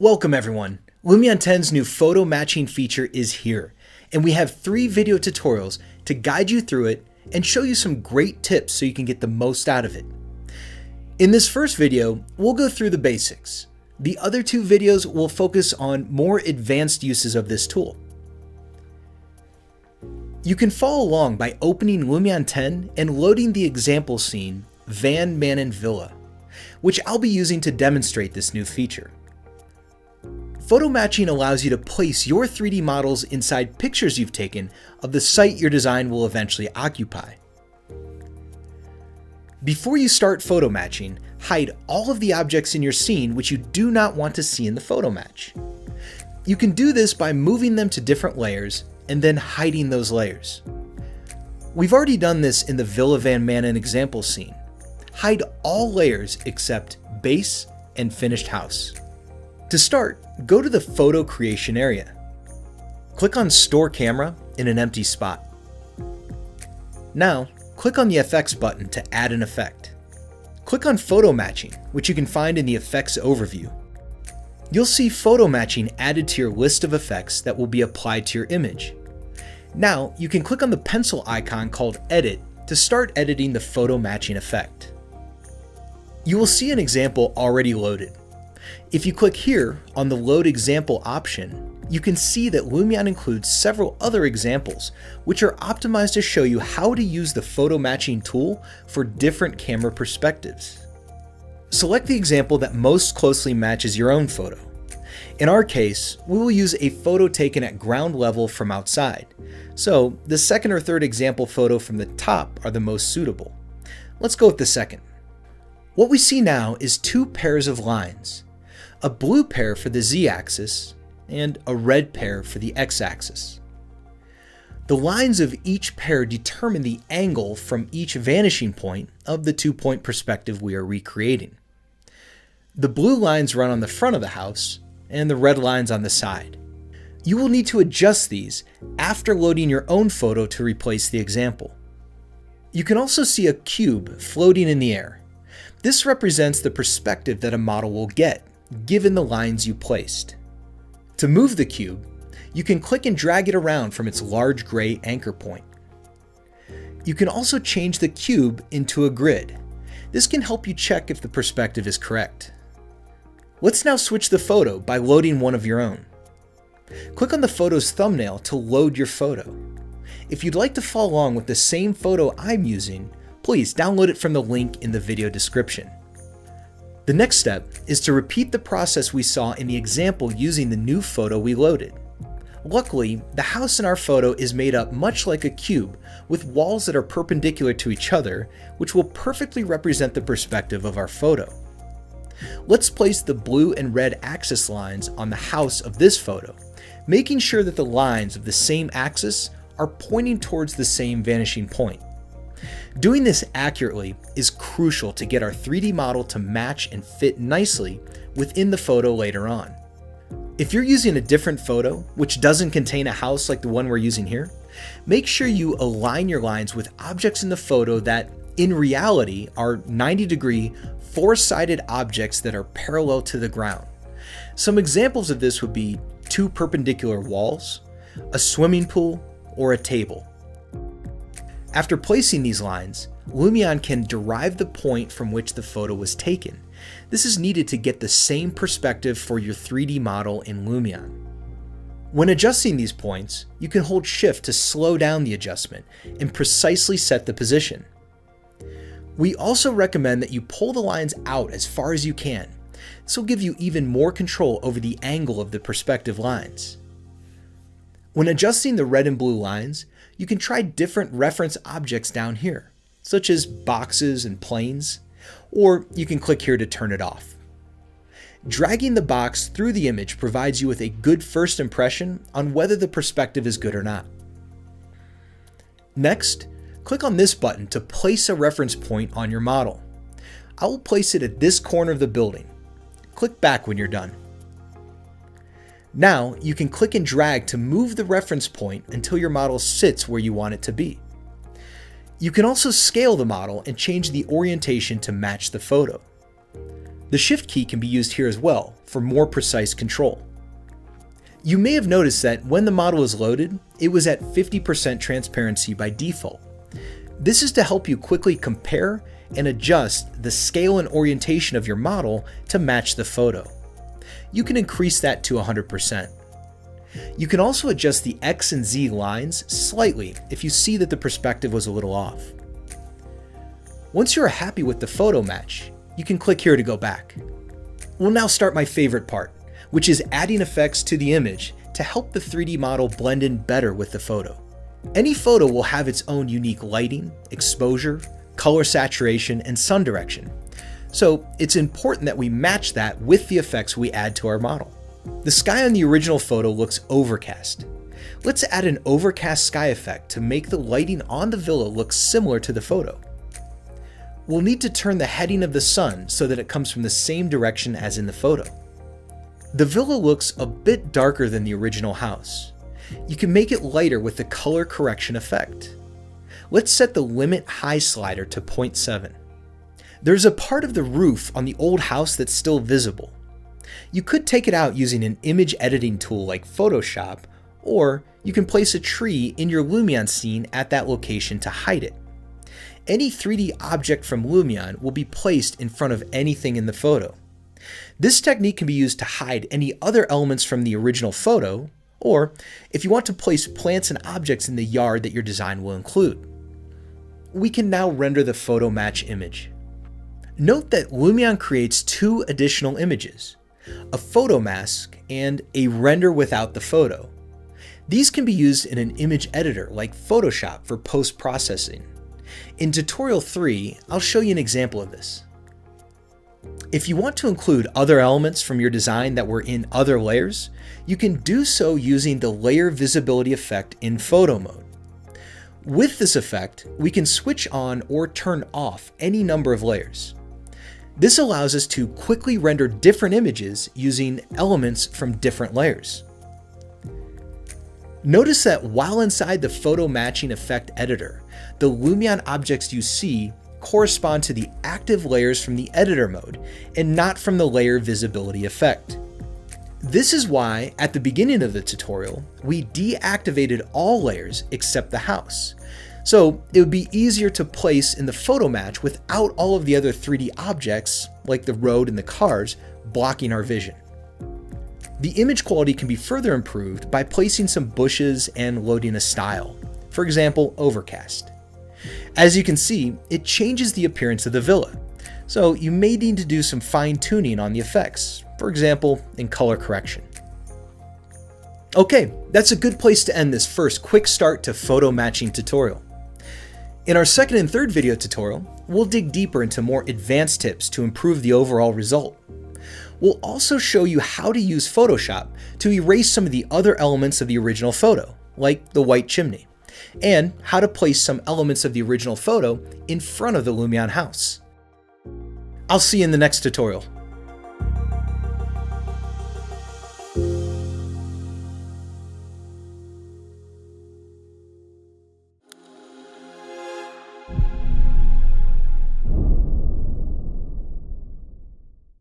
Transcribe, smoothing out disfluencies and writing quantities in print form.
Welcome everyone! Lumion 10's new photo matching feature is here, and we have 3 video tutorials to guide you through it and show you some great tips so you can get the most out of it. In this first video, we'll go through the basics. The other 2 videos will focus on more advanced uses of this tool. You can follow along by opening Lumion 10 and loading the example scene, Van Manen Villa, which I'll be using to demonstrate this new feature. Photo matching allows you to place your 3D models inside pictures you've taken of the site your design will eventually occupy. Before you start photo matching, hide all of the objects in your scene which you do not want to see in the photo match. You can do this by moving them to different layers and then hiding those layers. We've already done this in the Villa Van Manen example scene. Hide all layers except base and finished house. To start, go to the photo creation area. Click on Store Camera in an empty spot. Now, click on the Effects button to add an effect. Click on Photo Matching, which you can find in the Effects overview. You'll see photo matching added to your list of effects that will be applied to your image. Now, you can click on the pencil icon called Edit to start editing the photo matching effect. You will see an example already loaded. If you click here on the Load Example option, you can see that Lumion includes several other examples, which are optimized to show you how to use the photo matching tool for different camera perspectives. Select the example that most closely matches your own photo. In our case, we will use a photo taken at ground level from outside, so the second or third example photo from the top are the most suitable. Let's go with the second. What we see now is 2 pairs of lines. A blue pair for the z-axis, and a red pair for the x-axis. The lines of each pair determine the angle from each vanishing point of the 2-point perspective we are recreating. The blue lines run on the front of the house, and the red lines on the side. You will need to adjust these after loading your own photo to replace the example. You can also see a cube floating in the air. This represents the perspective that a model will get, given the lines you placed. To move the cube, you can click and drag it around from its large gray anchor point. You can also change the cube into a grid. This can help you check if the perspective is correct. Let's now switch the photo by loading one of your own. Click on the photo's thumbnail to load your photo. If you'd like to follow along with the same photo I'm using, please download it from the link in the video description. The next step is to repeat the process we saw in the example using the new photo we loaded. Luckily, the house in our photo is made up much like a cube, with walls that are perpendicular to each other, which will perfectly represent the perspective of our photo. Let's place the blue and red axis lines on the house of this photo, making sure that the lines of the same axis are pointing towards the same vanishing point. Doing this accurately is crucial to get our 3D model to match and fit nicely within the photo later on. If you're using a different photo, which doesn't contain a house like the one we're using here, make sure you align your lines with objects in the photo that, in reality, are 90-degree, 4-sided objects that are parallel to the ground. Some examples of this would be 2 perpendicular walls, a swimming pool, or a table. After placing these lines, Lumion can derive the point from which the photo was taken. This is needed to get the same perspective for your 3D model in Lumion. When adjusting these points, you can hold Shift to slow down the adjustment and precisely set the position. We also recommend that you pull the lines out as far as you can. This will give you even more control over the angle of the perspective lines. When adjusting the red and blue lines, you can try different reference objects down here, such as boxes and planes, or you can click here to turn it off. Dragging the box through the image provides you with a good first impression on whether the perspective is good or not. Next, click on this button to place a reference point on your model. I will place it at this corner of the building. Click back when you're done. Now, you can click and drag to move the reference point until your model sits where you want it to be. You can also scale the model and change the orientation to match the photo. The Shift key can be used here as well for more precise control. You may have noticed that when the model is loaded, it was at 50% transparency by default. This is to help you quickly compare and adjust the scale and orientation of your model to match the photo. You can increase that to 100%. You can also adjust the X and Z lines slightly if you see that the perspective was a little off. Once you are happy with the photo match, you can click here to go back. We'll now start my favorite part, which is adding effects to the image to help the 3D model blend in better with the photo. Any photo will have its own unique lighting, exposure, color saturation, and sun direction. So it's important that we match that with the effects we add to our model. The sky on the original photo looks overcast. Let's add an overcast sky effect to make the lighting on the villa look similar to the photo. We'll need to turn the heading of the sun so that it comes from the same direction as in the photo. The villa looks a bit darker than the original house. You can make it lighter with the color correction effect. Let's set the limit high slider to 0.7. There's a part of the roof on the old house that's still visible. You could take it out using an image editing tool like Photoshop, or you can place a tree in your Lumion scene at that location to hide it. Any 3D object from Lumion will be placed in front of anything in the photo. This technique can be used to hide any other elements from the original photo, or if you want to place plants and objects in the yard that your design will include. We can now render the photo match image. Note that Lumion creates two additional images, a photo mask and a render without the photo. These can be used in an image editor like Photoshop for post-processing. In tutorial 3, I'll show you an example of this. If you want to include other elements from your design that were in other layers, you can do so using the layer visibility effect in photo mode. With this effect, we can switch on or turn off any number of layers. This allows us to quickly render different images using elements from different layers. Notice that while inside the photo matching effect editor, the Lumion objects you see correspond to the active layers from the editor mode and not from the layer visibility effect. This is why at the beginning of the tutorial, we deactivated all layers except the house. So it would be easier to place in the photo match without all of the other 3D objects, like the road and the cars, blocking our vision. The image quality can be further improved by placing some bushes and loading a style, for example, overcast. As you can see, it changes the appearance of the villa, so you may need to do some fine-tuning on the effects, for example, in color correction. Okay, that's a good place to end this first quick start to photo matching tutorial. In our second and third video tutorial, we'll dig deeper into more advanced tips to improve the overall result. We'll also show you how to use Photoshop to erase some of the other elements of the original photo, like the white chimney, and how to place some elements of the original photo in front of the Lumion house. I'll see you in the next tutorial.